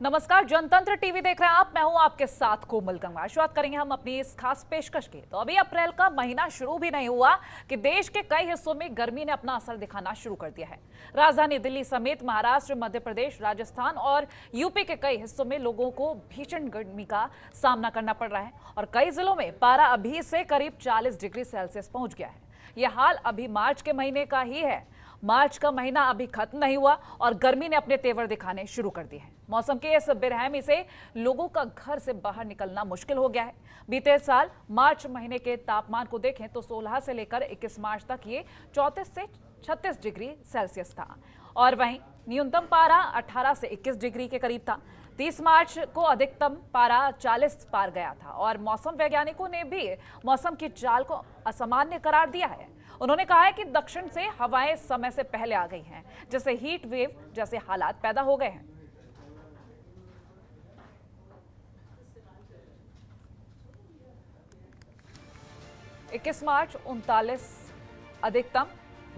नमस्कार, जनतंत्र टीवी देख रहे हैं आप। मैं हूं आपके साथ कोमल गंगा। शुरुआत करेंगे हम अपनी इस खास पेशकश की। तो अभी अप्रैल का महीना शुरू भी नहीं हुआ कि देश के कई हिस्सों में गर्मी ने अपना असर दिखाना शुरू कर दिया है। राजधानी दिल्ली समेत महाराष्ट्र, मध्य प्रदेश, राजस्थान और यूपी के कई हिस्सों में लोगों को भीषण गर्मी का सामना करना पड़ रहा है और कई जिलों में पारा अभी से करीब 40 डिग्री सेल्सियस पहुंच गया है। यह हाल अभी मार्च के महीने का ही है। मार्च का महीना अभी खत्म नहीं हुआ और गर्मी ने अपने तेवर दिखाने शुरू कर दिए हैं। मौसम के इस बेरहमी से लोगों का घर से बाहर निकलना मुश्किल हो गया है। बीते साल मार्च महीने के तापमान को देखें तो 16 से लेकर 21 मार्च तक ये 34 से 36 डिग्री सेल्सियस था और वहीं न्यूनतम पारा 18 से 21 डिग्री के करीब था। 30 मार्च को अधिकतम पारा 40 पार गया था और मौसम वैज्ञानिकों ने भी मौसम की चाल को असामान्य करार दिया है। उन्होंने कहा है कि दक्षिण से हवाएं समय से पहले आ गई हैं, जिससे हीट वेव जैसे हालात पैदा हो गए हैं। इक्कीस मार्च 39 अधिकतम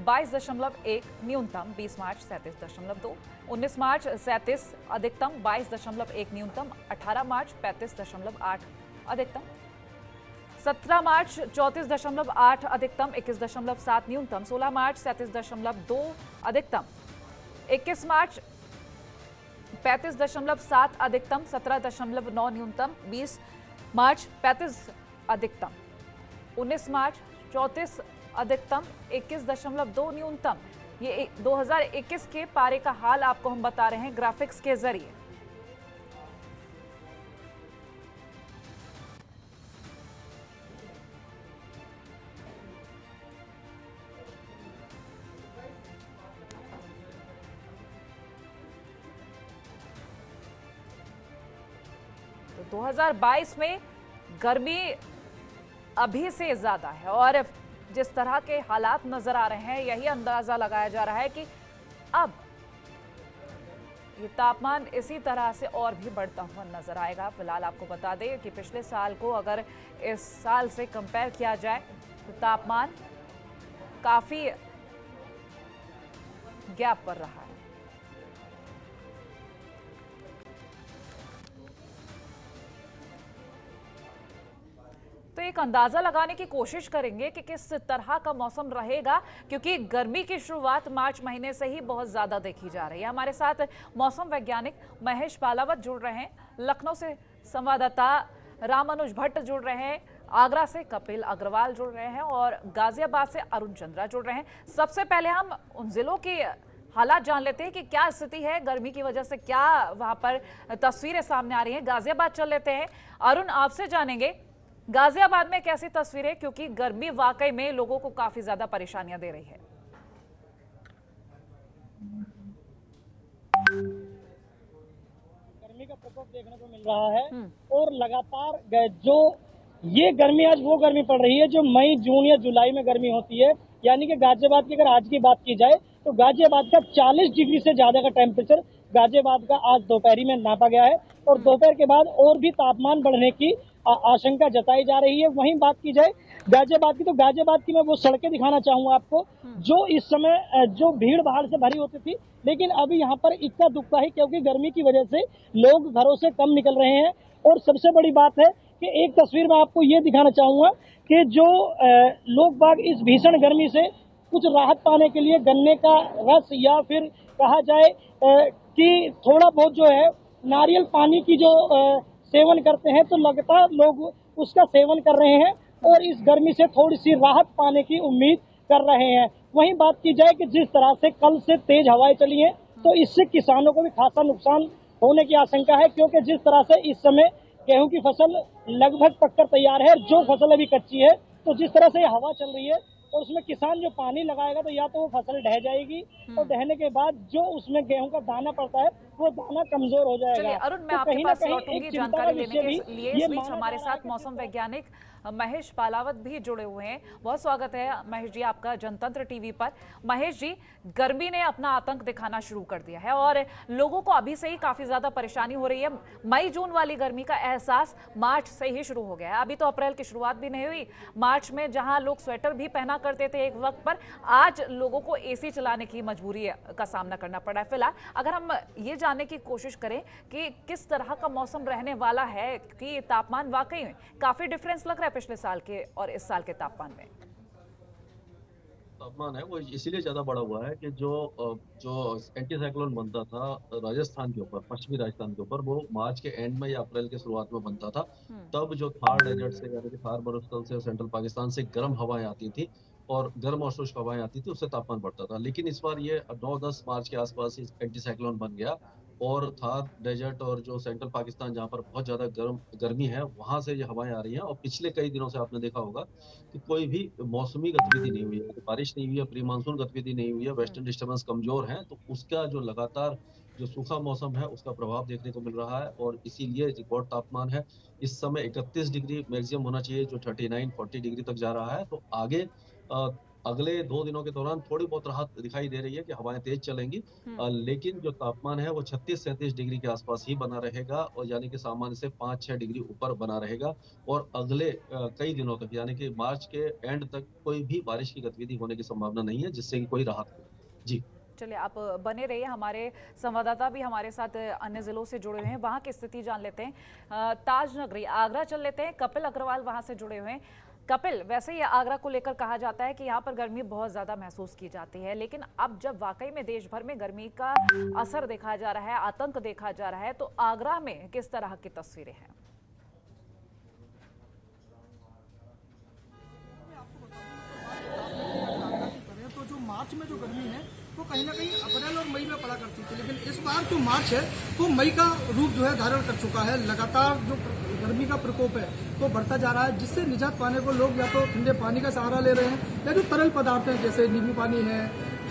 22.1 न्यूनतम, 20 मार्च 37.2, 19 मार्च 37 अधिकतम 22.1 न्यूनतम, 18 मार्च 35.8 अधिकतम, 17 मार्च 34.8 अधिकतम, 21.7 न्यूनतम, 16 मार्च 37.2 अधिकतम, 21 मार्च 35.7 अधिकतम, 17.9 न्यूनतम, 20 मार्च 35 अधिकतम, 19 मार्च 34 अधिकतम, 21.2 न्यूनतम। ये 2021 के पारे का हाल आपको हम बता रहे हैं ग्राफिक्स के जरिए। तो 2022 में गर्मी अभी से ज्यादा है और जिस तरह के हालात नजर आ रहे हैं, यही अंदाजा लगाया जा रहा है कि अब ये तापमान इसी तरह से और भी बढ़ता हुआ नजर आएगा। फिलहाल आपको बता दें कि पिछले साल को अगर इस साल से कंपेयर किया जाए तो तापमान काफी गैप पर रहा है। तो एक अंदाजा लगाने की कोशिश करेंगे कि किस तरह का मौसम रहेगा, क्योंकि गर्मी की शुरुआत मार्च महीने से ही बहुत ज्यादा देखी जा रही है। हमारे साथ मौसम वैज्ञानिक महेश पालावत जुड़ रहे हैं, लखनऊ से संवाददाता रामानुज भट्ट जुड़ रहे हैं, आगरा से कपिल अग्रवाल जुड़ रहे हैं और गाजियाबाद से अरुण चंद्रा जुड़ रहे हैं। सबसे पहले हम उन जिलों की हालात जान लेते हैं कि क्या स्थिति है गर्मी की वजह से, क्या वहां पर तस्वीरें सामने आ रही हैं। गाजियाबाद चल लेते हैं। अरुण, आपसे जानेंगे गाजियाबाद में कैसी तस्वीरें, क्योंकि गर्मी वाकई में लोगों को काफी ज्यादा परेशानियां दे रही है। गर्मी का प्रकोप देखने को मिल रहा है और लगातार जो ये गर्मी आज वो गर्मी पड़ रही है जो मई, जून या जुलाई में गर्मी होती है। यानी कि गाजियाबाद की अगर आज की बात की जाए तो गाजियाबाद का 40 डिग्री से ज्यादा का टेम्परेचर गाजियाबाद का आज दोपहरी में नापा गया है और दोपहर के बाद और भी तापमान बढ़ने की आशंका जताई जा रही है। वहीं बात की जाए गाजियाबाद की, तो गाजियाबाद की मैं वो सड़कें दिखाना चाहूंगा आपको जो इस समय जो भीड़ भाड़ से भरी होती थी, लेकिन अभी यहाँ पर इक्का दुक्का है क्योंकि गर्मी की वजह से लोग घरों से कम निकल रहे हैं। और सबसे बड़ी बात है कि एक तस्वीर में आपको ये दिखाना चाहूंगा कि जो लोग बाग इस भीषण गर्मी से कुछ राहत पाने के लिए गन्ने का रस या फिर कहा जाए कि थोड़ा बहुत जो है नारियल पानी की जो सेवन करते हैं, तो लगातार लोग उसका सेवन कर रहे हैं और इस गर्मी से थोड़ी सी राहत पाने की उम्मीद कर रहे हैं। वहीं बात की जाए कि जिस तरह से कल से तेज हवाएं चली हैं तो इससे किसानों को भी खासा नुकसान होने की आशंका है, क्योंकि जिस तरह से इस समय गेहूं की फसल लगभग पककर तैयार है, जो फसल अभी कच्ची है, तो जिस तरह से हवा चल रही है और उसमें किसान जो पानी लगाएगा तो या तो वो फसल ढह जाएगी और ढहने के बाद जो उसमें गेहूं का दाना पड़ता है वो दाना कमजोर हो जाएगा। अरुण, मैं आपके पास लौटूंगी जानकारी लेने के लिए। इस बीच हमारे साथ मौसम वैज्ञानिक महेश पालावत भी जुड़े हुए हैं। बहुत स्वागत है महेश जी आपका जनतंत्र टीवी पर। महेश जी, गर्मी ने अपना आतंक दिखाना शुरू कर दिया है और लोगों को अभी से ही काफी ज्यादा परेशानी हो रही है। मई जून वाली गर्मी का एहसास मार्च से ही शुरू हो गया है। अभी तो अप्रैल की शुरुआत भी नहीं हुई। मार्च में जहां लोग स्वेटर भी पहना करते थे एक वक्त पर, आज लोगों को एसी चलाने की मजबूरी का सामना करना पड़ा है। फिलहाल अगर हम ये जानने की कोशिश करें कि किस तरह का मौसम रहने वाला है, कि तापमान वाकई में काफी डिफरेंस लग रहा है पिछले साल के और इस साल के तापमान में। तापमान है वो इसीलिए ज्यादा बढ़ा हुआ है कि जो एंटी साइक्लोन बनता था राजस्थान के ऊपर, पश्चिमी राजस्थान के ऊपर, वो मार्च के एंड में या अप्रैल के शुरुआत में बनता था। तब जो थार डेजर्ट से यानी कि थार मरुस्थल से सेंट्रल पाकिस्तान से गर्म हवाएं आती थी और गर्म और शुष्क हवाएं आती थी, उससे तापमान बढ़ता था। लेकिन इस बार ये 9-10 मार्च के आसपास ही एंटी साइक्लोन बन गया और थार डेजर्ट और जो सेंट्रल पाकिस्तान जहाँ पर बहुत ज्यादा गर्मी है, वहां से ये हवाएं आ रही हैं। और पिछले कई दिनों से आपने देखा होगा कि कोई भी मौसमी गतिविधि नहीं हुई है, तो बारिश नहीं हुई है, प्री मानसून गतिविधि नहीं हुई है, वेस्टर्न डिस्टर्बेंस कमजोर है, तो उसका जो लगातार जो सूखा मौसम है उसका प्रभाव देखने को मिल रहा है। और इसीलिए रिकॉर्ड तापमान है इस समय 31 डिग्री मैक्सिमम होना चाहिए, जो 39-40 डिग्री तक जा रहा है। तो आगे अगले 2 दिनों के दौरान थोड़ी बहुत राहत दिखाई दे रही है कि हवाएं तेज चलेंगी, लेकिन जो तापमान है वो 36-37 डिग्री के आसपास ही बना रहेगा, और यानी कि सामान्य से 5-6 डिग्री ऊपर बना रहेगा। और अगले कई दिनों तक यानी कि मार्च के एंड तक कोई भी बारिश की गतिविधि होने की संभावना नहीं है जिससे कि कोई राहत हो। जी चलिए, आप बने रहिए, हमारे संवाददाता भी हमारे साथ अन्य जिलों से जुड़े हुए हैं, वहां की स्थिति जान लेते हैं। ताज नगरी आगरा चल लेते हैं, कपिल अग्रवाल वहां से जुड़े हुए हैं। कपिल, वैसे ही आगरा को लेकर कहा जाता है कि यहाँ पर गर्मी बहुत ज्यादा महसूस की जाती है, लेकिन अब जब वाकई में देश भर में गर्मी का असर देखा जा रहा है, आतंक देखा जा रहा है, तो आगरा में किस तरह की तस्वीरें हैं? तो जो मार्च में जो गर्मी है वो कहीं ना कहीं अप्रैल और मई में पड़ा करती थी, लेकिन इस बार जो मार्च है वो मई का रूप जो है धारण कर चुका है। लगातार जो गर्मी का प्रकोप है वो बढ़ता जा रहा है, जिससे निजात पाने को लोग या तो ठंडे पानी का सहारा ले रहे हैं, या जो तरल पदार्थ हैं जैसे नींबू पानी है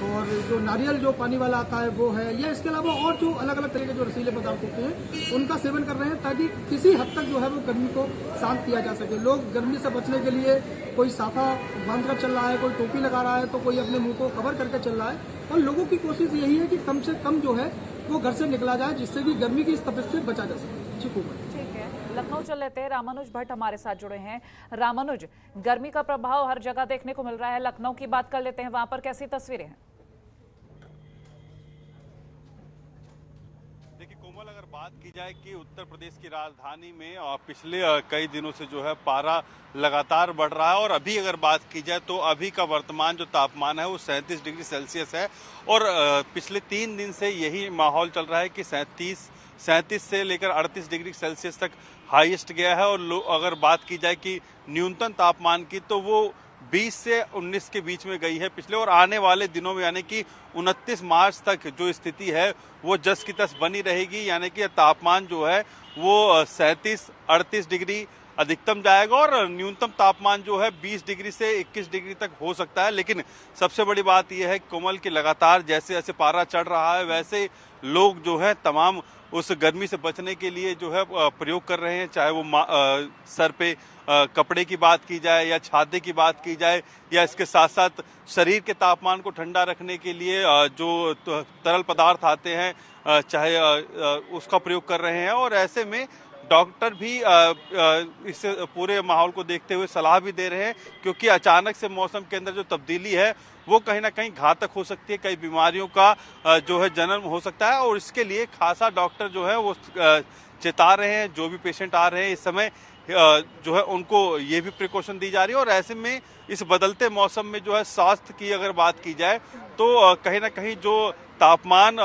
और जो नारियल जो पानी वाला आता है वो है, या इसके अलावा और जो अलग अलग तरह के जो रसीले पदार्थ होते हैं उनका सेवन कर रहे हैं, ताकि किसी हद तक जो है वो गर्मी को शांत किया जा सके। लोग गर्मी से बचने के लिए कोई साफा बांध कर चल रहा है, कोई टोपी लगा रहा है, तो कोई अपने मुंह को कवर करके चल रहा है, और लोगों की कोशिश यही है कि कम से कम जो है वो घर से निकला जाए, जिससे कि गर्मी की इस तपिश से बचा जा सके। ठीक है, लखनऊ चल लेते हैं, रामानुज भट्ट हमारे साथ जुड़े हैं। रामानुज, गर्मी का प्रभाव हर जगह देखने को मिल रहा है, लखनऊ की बात कर लेते हैं, वहां पर कैसी तस्वीरें हैं? कोमल, अगर बात की जाए कि उत्तर प्रदेश की राजधानी में पिछले कई दिनों से जो है पारा लगातार बढ़ रहा है, और अभी अगर बात की जाए तो अभी का वर्तमान जो तापमान है वो 37 डिग्री सेल्सियस है, और पिछले 3 दिन से यही माहौल चल रहा है कि 37 से लेकर 38 डिग्री सेल्सियस तक हाईएस्ट गया है। और अगर बात की जाए कि न्यूनतम तापमान की, तो वो 20 से 19 के बीच में गई है पिछले, और आने वाले दिनों में यानी कि 29 मार्च तक जो स्थिति है वो जस की तस बनी रहेगी, यानी कि तापमान जो है वो 37-38 डिग्री अधिकतम जाएगा, और न्यूनतम तापमान जो है 20 डिग्री से 21 डिग्री तक हो सकता है। लेकिन सबसे बड़ी बात यह है कोमल कि लगातार जैसे जैसे पारा चढ़ रहा है वैसे लोग जो है तमाम उस गर्मी से बचने के लिए जो है प्रयोग कर रहे हैं, चाहे वो सर पे कपड़े की बात की जाए या छाते की बात की जाए, या इसके साथ साथ शरीर के तापमान को ठंडा रखने के लिए जो तरल पदार्थ आते हैं चाहे उसका प्रयोग कर रहे हैं। और ऐसे में डॉक्टर भी इस पूरे माहौल को देखते हुए सलाह भी दे रहे हैं, क्योंकि अचानक से मौसम के अंदर जो तब्दीली है वो कहीं ना कहीं घातक हो सकती है, कई बीमारियों का जो है जन्म हो सकता है, और इसके लिए खासा डॉक्टर जो है वो चेता रहे हैं। जो भी पेशेंट आ रहे हैं इस समय जो है उनको ये भी प्रिकॉशन दी जा रही है, और ऐसे में इस बदलते मौसम में जो है स्वास्थ्य की अगर बात की जाए तो कहीं ना कहीं जो तापमान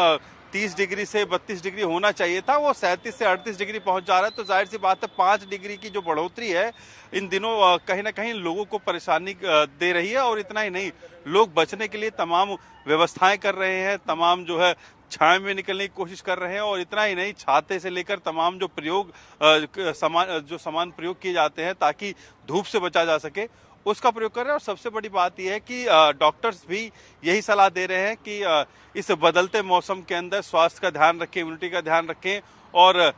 30 डिग्री से 32 डिग्री होना चाहिए था वो 37 से 38 डिग्री पहुंच जा रहा है। तो जाहिर सी बात है 5 डिग्री की जो बढ़ोतरी है इन दिनों कहीं ना कहीं लोगों को परेशानी दे रही है। और इतना ही नहीं, लोग बचने के लिए तमाम व्यवस्थाएं कर रहे हैं, तमाम जो है छाया में निकलने की कोशिश कर रहे हैं, और इतना ही नहीं, छाते से लेकर तमाम जो सामान प्रयोग किए जाते हैं ताकि धूप से बचा जा सके उसका प्रयोग कर रहे हैं। और सबसे बड़ी बात यह है कि डॉक्टर्स भी यही सलाह दे रहे हैं कि इस बदलते मौसम के अंदर स्वास्थ्य का ध्यान रखें, इम्यूनिटी का ध्यान रखें, और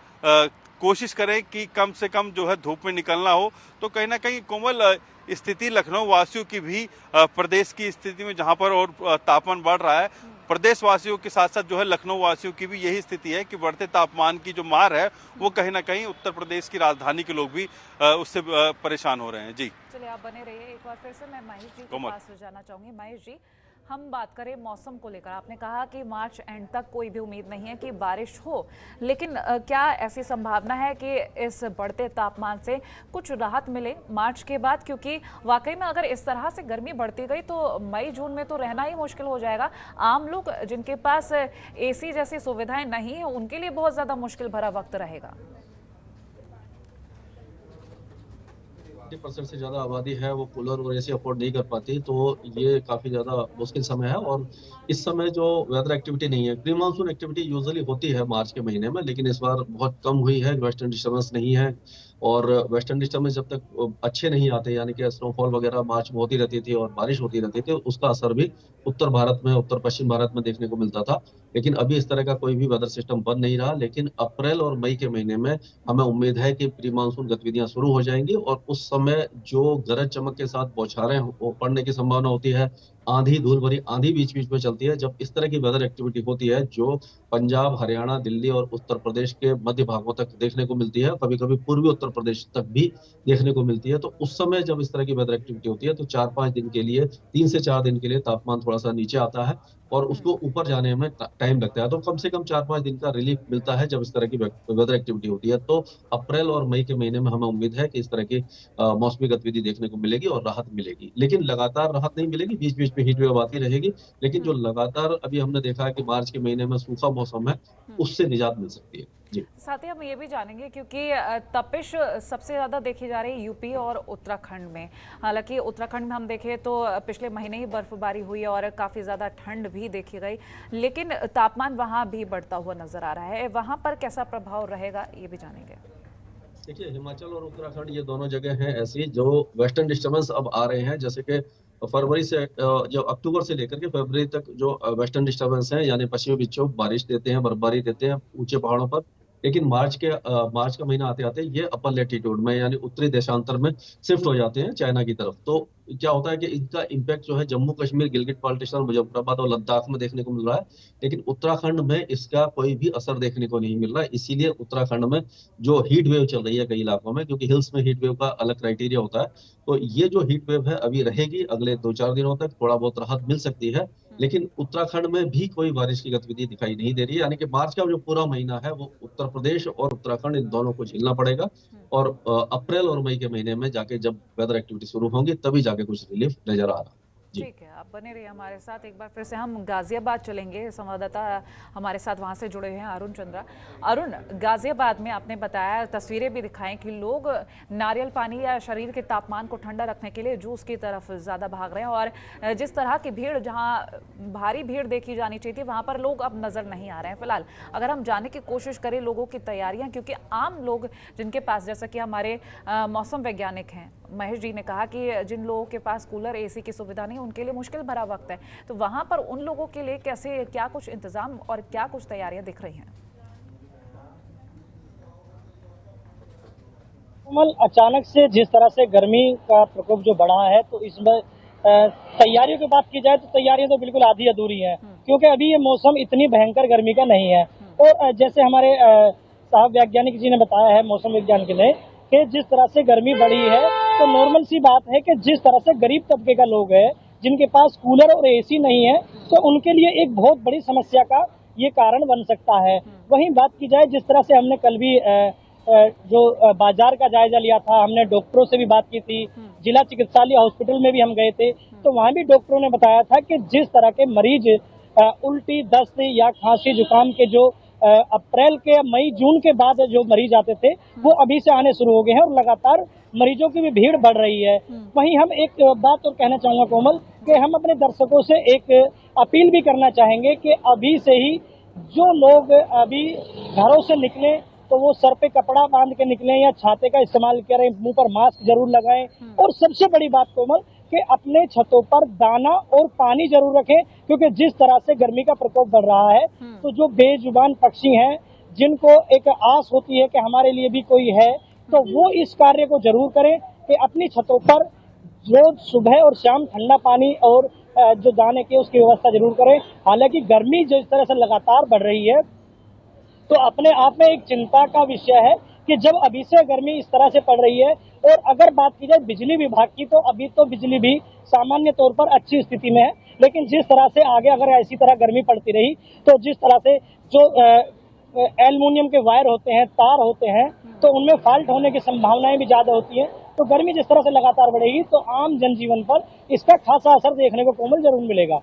कोशिश करें कि कम से कम जो है धूप में निकलना हो। तो कहीं ना कहीं कोमल स्थिति लखनऊ वासियों की भी प्रदेश की स्थिति में जहां पर और तापमान बढ़ रहा है, प्रदेश वासियों के साथ साथ जो है लखनऊ वासियों की भी यही स्थिति है कि बढ़ते तापमान की जो मार है वो कहीं ना कहीं उत्तर प्रदेश की राजधानी के लोग भी उससे परेशान हो रहे हैं। जी चलिए, आप बने रहिए। एक बार फिर से मैं महेश जी के पास जाना चाहूंगी। महेश जी, हम बात करें मौसम को लेकर, आपने कहा कि मार्च एंड तक कोई भी उम्मीद नहीं है कि बारिश हो, लेकिन क्या ऐसी संभावना है कि इस बढ़ते तापमान से कुछ राहत मिले मार्च के बाद? क्योंकि वाकई में अगर इस तरह से गर्मी बढ़ती गई तो मई जून में तो रहना ही मुश्किल हो जाएगा। आम लोग जिनके पास एसी जैसी सुविधाएं नहीं है उनके लिए बहुत ज़्यादा मुश्किल भरा वक्त रहेगा। 50% से ज्यादा आबादी है वो कूलर और एसी अफोर्ड नहीं कर पाती, तो ये काफी ज्यादा मुश्किल समय है। और इस समय जो वेदर एक्टिविटी नहीं है, प्री मानसून एक्टिविटी यूजुअली होती है मार्च के महीने में, लेकिन इस बार बहुत कम हुई है। वेस्टर्न डिस्टर्बेंस नहीं है, और वेस्टर्न डिस्टर्बेंस जब तक अच्छे नहीं आते, यानी कि स्नोफॉल वगैरह मार्च में होती रहती थी और बारिश होती रहती थी, उसका असर भी उत्तर भारत में, उत्तर पश्चिम भारत में देखने को मिलता था। लेकिन अभी इस तरह का कोई भी वेदर सिस्टम बन नहीं रहा। लेकिन अप्रैल और मई के महीने में हमें उम्मीद है कि प्री मानसून गतिविधियां शुरू हो जाएंगी, और उस समय जो गरज चमक के साथ बौछारें पड़ने की संभावना होती है, आंधी, धूल भरी आंधी बीच बीच में चलती है। जब इस तरह की वेदर एक्टिविटी होती है जो पंजाब, हरियाणा, दिल्ली और उत्तर प्रदेश के मध्य भागों तक देखने को मिलती है, कभी कभी पूर्वी उत्तर प्रदेश तक भी देखने को मिलती है, तो उस समय जब इस तरह की वेदर एक्टिविटी होती है तो 4-5 दिन के लिए, 3 से 4 दिन के लिए तापमान थोड़ा सा नीचे आता है और उसको ऊपर जाने में टाइम लगता है। तो कम से कम 4-5 दिन का रिलीफ मिलता है जब इस तरह की वेदर एक्टिविटी होती है। तो अप्रैल और मई के महीने में हमें उम्मीद है कि इस तरह की मौसमी गतिविधि देखने को मिलेगी और राहत मिलेगी। लेकिन लगातार राहत नहीं मिलेगी, बीच बीच में हीट वेव आती रहेगी। लेकिन जो लगातार अभी हमने देखा है कि मार्च के महीने में सूखा मौसम है, उससे निजात मिल सकती है। जी। साथ ही हम ये भी जानेंगे क्योंकि तपिश सबसे ज़्यादा देखी जा रही है यूपी और उत्तराखंड में। हालांकि उत्तराखंड में हम देखें तो पिछले महीने ही बर्फबारी हुई और काफ़ी ज़्यादा ठंड भी देखी गई, लेकिन तापमान वहाँ भी बढ़ता हुआ नजर आ रहा है। वहाँ पर कैसा प्रभाव रहेगा ये भी जानेंगे। देखिए, हिमाचल और उत्तराखंड ये दोनों जगह हैं ऐसी जो वेस्टर्न डिस्टर्बेंस अब आ रहे हैं। जैसे कि फरवरी से, जो अक्टूबर से लेकर के फरवरी तक जो वेस्टर्न डिस्टर्बेंस हैं, यानी पश्चिमी विक्षोभ बारिश देते हैं, बर्फबारी देते हैं ऊंचे पहाड़ों पर। लेकिन मार्च का महीना आते आते ये अपर लेटीट्यूड में, यानी उत्तरी देशांतर में शिफ्ट हो जाते हैं चाइना की तरफ। तो क्या होता है कि इनका इम्पैक्ट जो है जम्मू कश्मीर, गिलगित बाल्टिस्तान, मुजफ्फराबाद और लद्दाख में देखने को मिल रहा है। लेकिन उत्तराखंड में इसका कोई भी असर देखने को नहीं मिल रहा है। इसीलिए उत्तराखंड में जो हीट वेव चल रही है कई इलाकों में, क्योंकि हिल्स में हीट वेव का अलग क्राइटेरिया होता है, तो ये जो हीट वेव है अभी रहेगी। अगले 2-4 दिनों तक थोड़ा बहुत राहत मिल सकती है। लेकिन उत्तराखंड में भी कोई बारिश की गतिविधि दिखाई नहीं दे रही है। यानी कि मार्च का जो पूरा महीना है वो उत्तर प्रदेश और उत्तराखंड, इन दोनों को झेलना पड़ेगा। और अप्रैल और मई के महीने में जाके जब वेदर एक्टिविटी शुरू होंगी तभी जाके कुछ रिलीफ नजर आ रहा है। ठीक है, आप बने रहिए हमारे साथ। एक बार फिर से हम गाजियाबाद चलेंगे। संवाददाता हमारे साथ वहां से जुड़े हुए हैं अरुण चंद्रा। अरुण, गाजियाबाद में आपने बताया, तस्वीरें भी दिखाएं कि लोग नारियल पानी या शरीर के तापमान को ठंडा रखने के लिए जूस की तरफ ज़्यादा भाग रहे हैं, और जिस तरह की भीड़, जहां भारी भीड़ देखी जानी चाहिए थी, वहां पर लोग अब नज़र नहीं आ रहे हैं। फिलहाल अगर हम जानने की कोशिश करें लोगों की तैयारियाँ, क्योंकि आम लोग जिनके पास, जैसा कि हमारे मौसम वैज्ञानिक हैं महेश जी ने कहा कि जिन लोगों के पास कूलर, एसी की सुविधा नहीं, उनके लिए मुश्किल भरा वक्त है, तो वहां पर उन लोगों के लिए कैसे, क्या कुछ इंतजाम और क्या कुछ तैयारियां दिख रही हैं? अचानक से जिस तरह से गर्मी का प्रकोप जो बढ़ा है, तो इसमें तैयारियों की बात की जाए तो तैयारियां तो बिल्कुल आधी अधूरी हैं, क्योंकि अभी ये मौसम इतनी भयंकर गर्मी का नहीं है। और जैसे हमारे साहब वैज्ञानिक जी ने बताया है, मौसम विज्ञान के लिए, कि जिस तरह से गर्मी बढ़ी है, तो नॉर्मल सी बात है कि जिस तरह से गरीब तबके का लोग है, जिनके पास कूलर और एसी नहीं है, तो उनके लिए एक बहुत बड़ी समस्या का ये कारण बन सकता है। वहीं बात की जाए, जिस तरह से हमने कल भी जो बाजार का जायजा लिया था, हमने डॉक्टरों से भी बात की थी, जिला चिकित्सालय हॉस्पिटल में भी हम गए थे, तो वहाँ भी डॉक्टरों ने बताया था कि जिस तरह के मरीज उल्टी, दस्त या खांसी जुकाम के जो अप्रैल के, मई, जून के बाद जो मरीज आते थे, वो अभी से आने शुरू हो गए हैं और लगातार मरीजों की भी भीड़ बढ़ रही है। वहीं हम एक बात और कहना चाहूंगा कोमल, कि हम अपने दर्शकों से एक अपील भी करना चाहेंगे कि अभी से ही जो लोग अभी घरों से निकले तो वो सर पे कपड़ा बांध के निकलें या छाते का इस्तेमाल करें, मुंह पर मास्क जरूर लगाएं, और सबसे बड़ी बात कोमल कि अपने छतों पर दाना और पानी जरूर रखें, क्योंकि जिस तरह से गर्मी का प्रकोप बढ़ रहा है, तो जो बेजुबान पक्षी हैं, जिनको एक आस होती है कि हमारे लिए भी कोई है, तो वो इस कार्य को जरूर करें कि अपनी छतों पर रोज सुबह और शाम ठंडा पानी और जो दाने की उसकी व्यवस्था जरूर करें। हालांकि गर्मी जिस तरह से लगातार बढ़ रही है, तो अपने आप में एक चिंता का विषय है कि जब अभी से गर्मी इस तरह से पड़ रही है, और अगर बात की जाए बिजली विभाग की, तो अभी तो बिजली भी सामान्य तौर पर अच्छी स्थिति में है, लेकिन जिस तरह से आगे अगर ऐसी तरह गर्मी पड़ती रही तो जिस तरह से जो एल्युमिनियम के वायर होते हैं, तार होते हैं, तो उनमें फॉल्ट होने की संभावनाएं भी ज्यादा होती हैं। तो गर्मी जिस तरह से लगातार बढ़ेगी तो आम जनजीवन पर इसका खासा असर देखने को कोमल जरूर मिलेगा।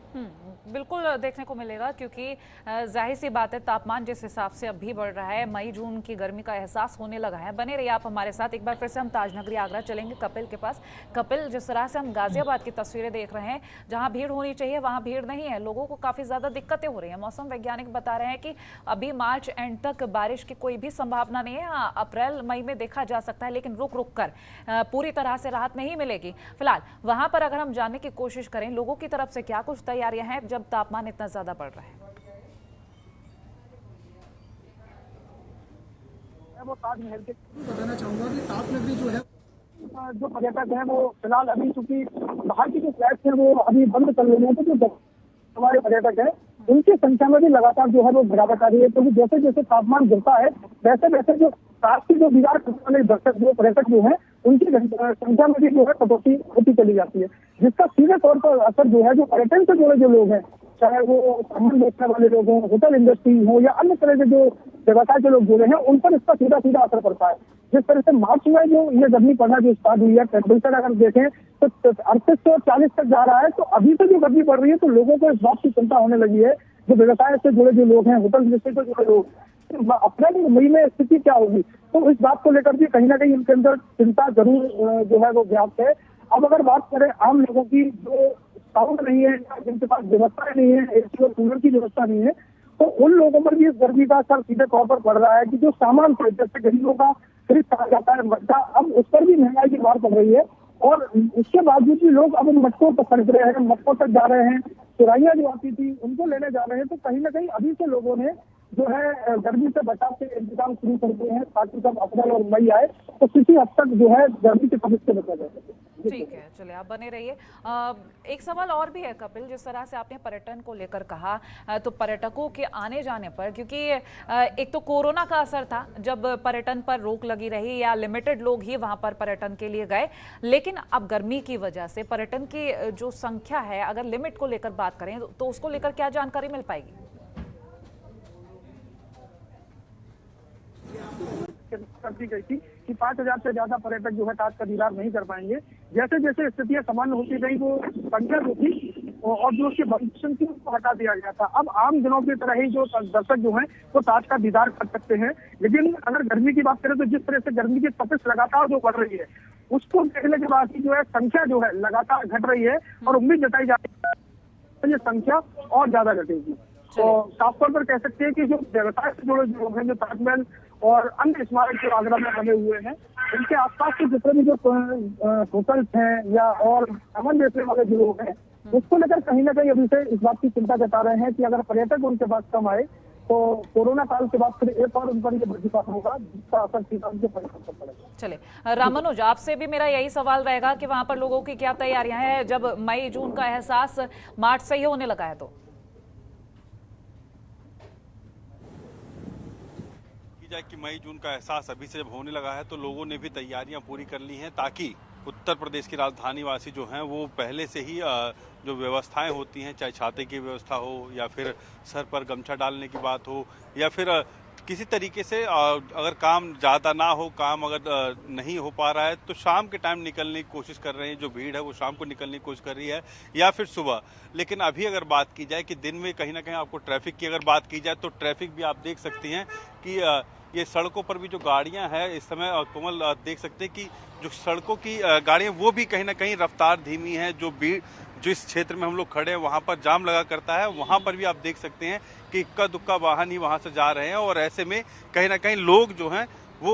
बिल्कुल देखने को मिलेगा, क्योंकि जाहिर सी बात है तापमान जिस हिसाब से अभी बढ़ रहा है, मई जून की गर्मी का एहसास होने लगा है। बने रहिए आप हमारे साथ। एक बार फिर से हम ताजनगरी आगरा चलेंगे कपिल के पास। कपिल, जिस तरह से हम गाजियाबाद की तस्वीरें देख रहे हैं, जहां भीड़ होनी चाहिए वहां भीड़ नहीं है, लोगों को काफी ज्यादा दिक्कतें हो रही हैं। मौसम वैज्ञानिक बता रहे हैं कि अभी मार्च एंड तक बारिश की कोई भी संभावना नहीं है। हाँ, अप्रैल मई में देखा जा सकता है, लेकिन रुक रुक कर पूरी तरह से राहत नहीं मिलेगी। फिलहाल वहां पर अगर हम जानने की कोशिश करें लोगों की तरफ से क्या कुछ तैयारियां हैं जब तापमान इतना ज्यादा बढ़ रहा है। मैं वो ताजमहल के बताना चाहूंगा कि ताजनगरी जो है जो पर्यटक हैं वो फिलहाल अभी चूंकि बाहर की जो फ्लैट्स हैं वो अभी बंद कर लेने हैं, तो जो हमारे पर्यटक हैं उनकी संख्या में भी लगातार जो है वो गिरावट आ रही है, क्योंकि जैसे जैसे तापमान गिरता है वैसे वैसे जो रात की जो दीवार वाले दर्शक जो पर्यटक जो है उनकी संख्या में भी जो है कटौती होती चली जाती है, जिसका सीधे तौर पर असर जो है जो पर्यटन से जुड़े जो लोग हैं, चाहे वो सामान बेचने वाले लोग हों, होटल इंडस्ट्री हो या अन्य तरह के जो व्यवसाय के लोग जुड़े हैं, उन पर इसका सीधा सीधा असर पड़ता है। जिस तरह से मार्च में जो ये गर्मी पड़ना जो स्टार्ट हुई है, टेम्परेचर अगर देखें तो 38 से 40 तक जा रहा है, तो अभी से जो गर्मी पड़ रही है तो लोगों को इस बात की चिंता होने लगी है, जो व्यवसाय से जुड़े जो लोग हैं, होटल इंडस्ट्री से जुड़े लोग, अप्रैल मई में स्थिति क्या होगी, तो इस बात को लेकर भी कहीं ना कहीं उनके अंदर चिंता जरूर जो है वो व्याप्त है। अब अगर बात करें आम लोगों की जो साउंड नहीं है, जिनके पास व्यवस्था नहीं है, एसी और कूलर की व्यवस्था नहीं है, तो उन लोगों पर भी इस गर्मी का असर सीधे तौर पर पड़ रहा है कि जो सामान थे, जैसे गरीबों का खरीद कहा जाता है मटका, अब उस पर भी महंगाई की मार पड़ रही है, और उसके बावजूद भी लोग अब उन मटकों पर खरीद रहे हैं, मटकों तक जा रहे हैं, चुराइयां जो आती थी उनको लेने जा रहे हैं। तो कहीं ना कहीं अभी से लोगों ने जो है गर्मी से बचाव के इंतजाम शुरू कर दिए हैं, ताकि जब अप्रैल और मई आए तो किसी हद तक जो है गर्मी के तपिश से बचा जा सके। ठीक है, चलिए आप बने रहिए। एक सवाल और भी है कपिल, जिस तरह से आपने पर्यटन को लेकर कहा, तो पर्यटकों के आने जाने पर, क्योंकि एक तो कोरोना का असर था जब पर्यटन पर रोक लगी रही या लिमिटेड लोग ही वहां पर पर्यटन के लिए गए, लेकिन अब गर्मी की वजह से पर्यटन की जो संख्या है, अगर लिमिट को लेकर बात करें तो उसको लेकर क्या जानकारी मिल पाएगी? कर दी गई थी कि 5000 से ज्यादा पर्यटक जो है ताज का दीदार नहीं कर पाएंगे। जैसे जैसे स्थितियां सामान्य होती गई वो संख्या जो थी और जो उसकी परमिशन थी उसको हटा दिया गया था। अब आम दिनों की तरह ही जो दर्शक जो है वो ताज का दीदार कर सकते हैं। लेकिन अगर गर्मी की बात करें तो जिस तरह से गर्मी की तपिश लगातार जो बढ़ रही है उसको देखने के बाद ही जो है संख्या जो है लगातार घट रही है, और उम्मीद जताई जा रही है ये संख्या और ज्यादा घटेगी। तो साफ तौर पर कह सकते हैं कि जो व्यवसाय से जुड़े लोग हैं, जो ताजमहल और अन्य स्मारक जो आगरा में बने हुए हैं, उनके आसपास के जितने भी जो होटल्स हैं या और सामान बेचने वाले जो लोग हैं, उसको लेकर कहीं ना कहीं अभी से इस बात की चिंता जता रहे हैं कि अगर पर्यटक उनके पास कम आए तो कोरोना काल के बाद फिर एक और उन पर ये वज्रपात होगा, जिसका असर सीधा उनके पर्यटन पर पड़ेगा। चले रामनुज, आपसे भी मेरा यही सवाल रहेगा कि वहां पर लोगों की क्या तैयारियां हैं जब मई जून का एहसास मार्च से ही होने लगा है? तो जाए कि मई जून का एहसास अभी से जब होने लगा है तो लोगों ने भी तैयारियां पूरी कर ली हैं, ताकि उत्तर प्रदेश की राजधानी वासी जो हैं वो पहले से ही जो व्यवस्थाएं होती हैं, चाहे छाते की व्यवस्था हो या फिर सर पर गमछा डालने की बात हो या फिर किसी तरीके से अगर काम ज़्यादा ना हो, काम अगर नहीं हो पा रहा है तो शाम के टाइम निकलने की कोशिश कर रहे हैं। जो भीड़ है वो शाम को निकलने की कोशिश कर रही है या फिर सुबह। लेकिन अभी अगर बात की जाए कि दिन में कहीं ना कहीं आपको ट्रैफिक की अगर बात की जाए तो ट्रैफिक भी आप देख सकती हैं कि ये सड़कों पर भी जो गाड़ियां हैं इस समय कोमल देख सकते हैं कि जो सड़कों की गाड़ियां वो भी कहीं ना कहीं रफ्तार धीमी है। जो भीड़ जिस क्षेत्र में हम लोग खड़े हैं वहां पर जाम लगा करता है, वहां पर भी आप देख सकते हैं कि इक्का दुक्का वाहन ही वहां से जा रहे हैं, और ऐसे में कहीं ना कहीं लोग जो हैं वो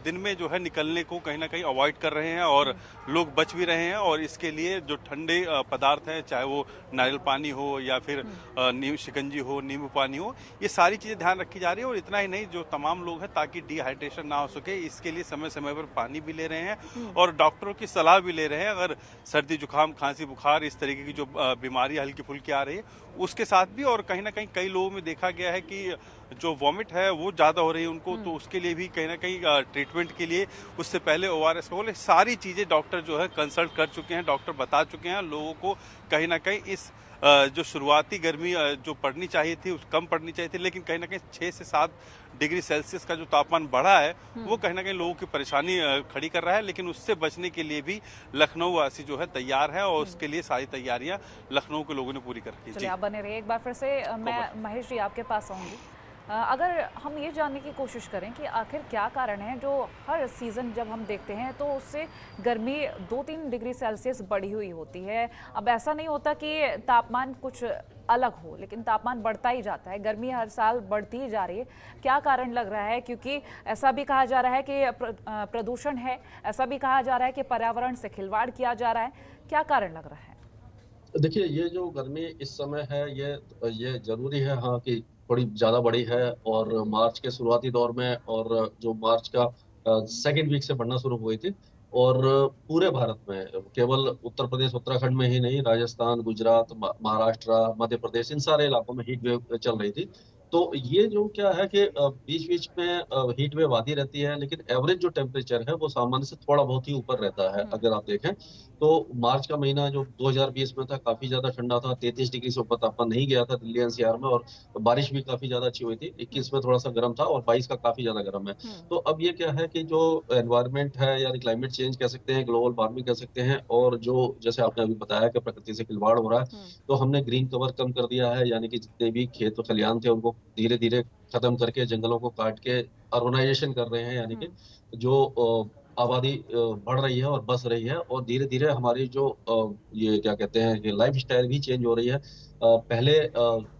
दिन में जो है निकलने को कहीं ना कहीं अवॉइड कर रहे हैं और लोग बच भी रहे हैं। और इसके लिए जो ठंडे पदार्थ हैं, चाहे वो नारियल पानी हो या फिर नींबू शिकंजी हो, नींबू पानी हो, ये सारी चीज़ें ध्यान रखी जा रही है। और इतना ही नहीं, जो तमाम लोग हैं ताकि डिहाइड्रेशन ना हो सके इसके लिए समय समय पर पानी भी ले रहे हैं और डॉक्टरों की सलाह भी ले रहे हैं। अगर सर्दी जुकाम खांसी बुखार इस तरीके की जो बीमारी हल्की फुल्की आ रही है उसके साथ भी, और कहीं ना कहीं कई लोगों में देखा गया है कि जो वॉमिट है वो ज़्यादा हो रही है उनको, तो उसके लिए भी कहीं ना कहीं ट्रीटमेंट के लिए उससे पहले ORS का बोले सारी चीज़ें डॉक्टर जो है कंसल्ट कर चुके हैं, डॉक्टर बता चुके हैं लोगों को कहीं ना कहीं इस जो शुरुआती गर्मी जो पड़नी चाहिए थी उस कम पड़नी चाहिए थी, लेकिन कहीं ना कहीं 6 से 7 डिग्री सेल्सियस का जो तापमान बढ़ा है वो कहीं ना कहीं लोगों की परेशानी खड़ी कर रहा है। लेकिन उससे बचने के लिए भी लखनऊ वासी जो है तैयार है और उसके लिए सारी तैयारियां लखनऊ के लोगों ने पूरी कर रखी है। चलिए आप बने रहिए, एक बार फिर से मैं महेश जी आपके पास आऊंगी। अगर हम ये जानने की कोशिश करें कि आखिर क्या कारण है जो हर सीज़न जब हम देखते हैं तो उससे गर्मी 2-3 डिग्री सेल्सियस बढ़ी हुई होती है। अब ऐसा नहीं होता कि तापमान कुछ अलग हो, लेकिन तापमान बढ़ता ही जाता है, गर्मी हर साल बढ़ती ही जा रही है। क्या कारण लग रहा है? क्योंकि ऐसा भी कहा जा रहा है कि प्रदूषण है, ऐसा भी कहा जा रहा है कि पर्यावरण से खिलवाड़ किया जा रहा है। क्या कारण लग रहा है? देखिए, ये जो गर्मी इस समय है ये जरूरी है, हाँ, कि थोड़ी ज्यादा बड़ी है। और मार्च के शुरुआती दौर में और जो मार्च का सेकेंड वीक से बढ़ना शुरू हुई थी, और पूरे भारत में, केवल उत्तर प्रदेश उत्तराखंड में ही नहीं, राजस्थान, गुजरात, महाराष्ट्र, मध्य प्रदेश, इन सारे इलाकों में हीट वेव चल रही थी। तो ये जो क्या है कि बीच बीच में हीट वेव आती रहती है, लेकिन एवरेज जो टेम्परेचर है वो सामान्य से थोड़ा बहुत ही ऊपर रहता है। अगर आप देखें तो मार्च का महीना जो 2020 में था काफी ज्यादा ठंडा था, 33 डिग्री से ऊपर तापमान नहीं गया था दिल्ली एनसीआर में, और बारिश भी काफी ज्यादा अच्छी हुई थी। 21 में थोड़ा सा गर्म था और 22 का काफी ज्यादा गर्म है। तो अब ये क्या है कि जो एनवायरमेंट है, यानी क्लाइमेट चेंज कह सकते हैं, ग्लोबल वार्मिंग कह सकते हैं, और जो जैसे आपने अभी बताया कि प्रकृति से खिलवाड़ हो रहा है, तो हमने ग्रीन कवर कम कर दिया है, यानी कि जितने भी खेत और खलिहान थे उनको धीरे धीरे खत्म करके, जंगलों को काट के अर्बनाइजेशन कर रहे हैं, यानी कि जो आबादी बढ़ रही है और बस रही है, और धीरे धीरे हमारी जो ये क्या कहते हैं कि लाइफ स्टाइल भी चेंज हो रही है। पहले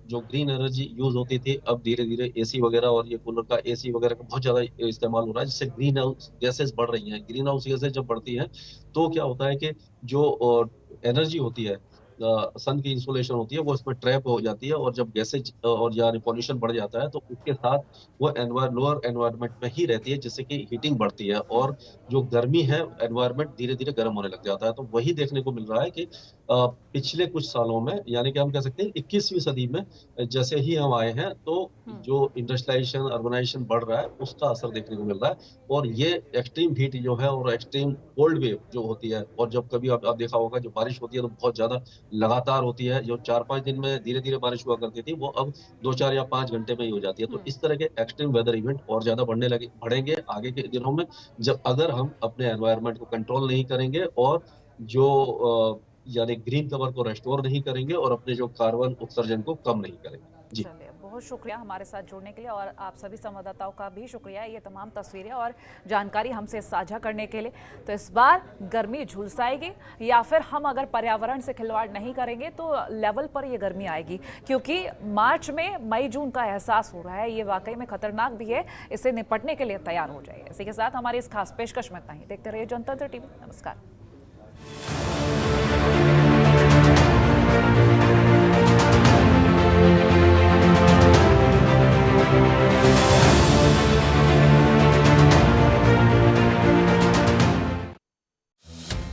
जो ग्रीन एनर्जी यूज होती थी, अब धीरे धीरे एसी वगैरह और ये कूलर का, एसी वगैरह का बहुत ज्यादा इस्तेमाल हो रहा है, जिससे ग्रीन हाउस गैसेस बढ़ रही हैं। ग्रीन हाउस गैसेस जब बढ़ती हैं तो क्या होता है कि जो एनर्जी होती है, सन की इंसोलेशन होती है, वो इसमें ट्रैप हो जाती है, और जब गैसेज और या पॉल्यूशन बढ़ जाता है तो उसके साथ वो लोअर एनवायरनमेंट में ही रहती है, जिससे कि हीटिंग बढ़ती है, और जो गर्मी है एनवायरनमेंट धीरे धीरे गर्म होने लग जाता है। तो वही देखने को मिल रहा है कि पिछले कुछ सालों में, यानी कि हम कह सकते हैं 21वीं सदी में जैसे ही हम आए हैं, तो जो इंडस्ट्रियलाइजेशन, अर्बनाइजेशन बढ़ रहा है, उसका असर देखने को मिल रहा है। और ये एक्सट्रीम हीट जो है और एक्सट्रीम कोल्ड वेव जो होती है, और जब कभी आप देखा होगा जो बारिश होती है तो बहुत ज्यादा लगातार होती है, जो 4-5 दिन में धीरे धीरे बारिश हुआ करती थी, वो अब 2-4 या 5 घंटे में ही हो जाती है। तो इस तरह के एक्सट्रीम वेदर इवेंट और ज्यादा बढ़ेंगे आगे के दिनों में, जब अगर हम अपने एनवायरनमेंट को कंट्रोल नहीं करेंगे, और जो यानी ग्रीन कवर को रेस्टोर नहीं करेंगे, और अपने जो कार्बन उत्सर्जन को कम नहीं करेंगे। जी, चलिए, बहुत शुक्रिया हमारे साथ जुड़ने के लिए, और आप सभी संवाददाताओं का भी शुक्रिया ये तमाम तस्वीरें और जानकारी हमसे साझा करने के लिए। तो इस बार गर्मी झुलसाएगी, या फिर हम अगर पर्यावरण से खिलवाड़ नहीं करेंगे तो लेवल पर ये गर्मी आएगी, क्योंकि मार्च में मई जून का एहसास हो रहा है, ये वाकई में खतरनाक भी है। इससे निपटने के लिए तैयार हो जाइए। इसी के साथ हमारी इस खास पेशकश में इतना ही। देखते रहिए जनतंत्र टीवी। नमस्कार।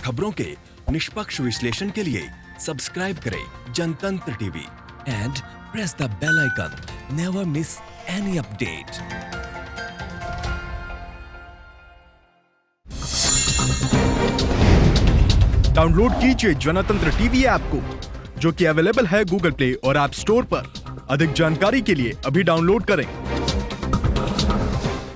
खबरों के निष्पक्ष विश्लेषण के लिए सब्सक्राइब करें Jantantra TV and press the bell icon. Never miss any update. Download कीजिए जनतंत्र टीवी ऐप को, जो कि अवेलेबल है गूगल प्ले और ऐप स्टोर पर। अधिक जानकारी के लिए अभी डाउनलोड करें।